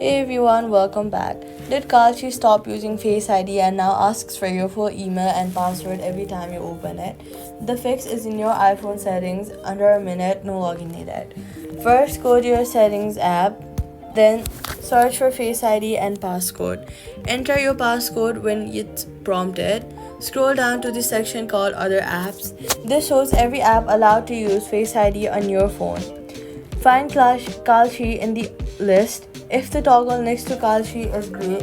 Hey everyone, welcome back. Did Kalshi stop using Face ID and now asks for your full email and password every time you open it? The fix is in your iPhone settings, under a minute, no login needed. First, go to your settings app, then search for Face ID and Passcode. Enter your passcode when it's prompted. Scroll down to the section called Other Apps. This shows every app allowed to use Face ID on your phone. Find Kalshi in the list. If the toggle next to Kalshi is green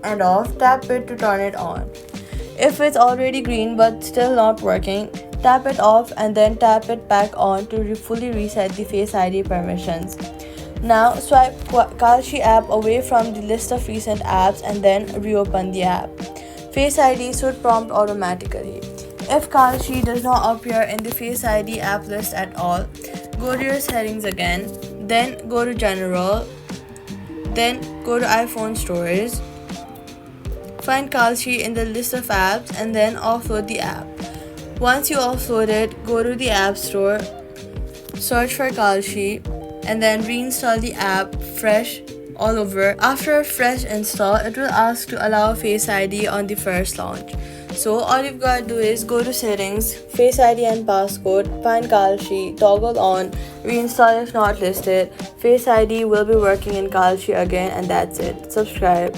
and off, tap it to turn it on. If it's already green but still not working, tap it off and then tap it back on to fully reset the Face ID permissions. Now swipe Kalshi app away from the list of recent apps and then reopen the app. Face ID should prompt automatically. If Kalshi does not appear in the Face ID app list at all, go to your settings again, then go to General, then go to iPhone Storage. Find Kalshi in the list of apps and then offload the app. Once you offload it, go to the App Store, search for Kalshi, and then reinstall the app fresh all over. After a fresh install, it will ask to allow Face ID on the first launch. So all you've got to do is go to settings, Face ID and Passcode, find Kalshi, toggle on, reinstall if not listed. Face ID will be working in Kalshi again, and that's it. Subscribe.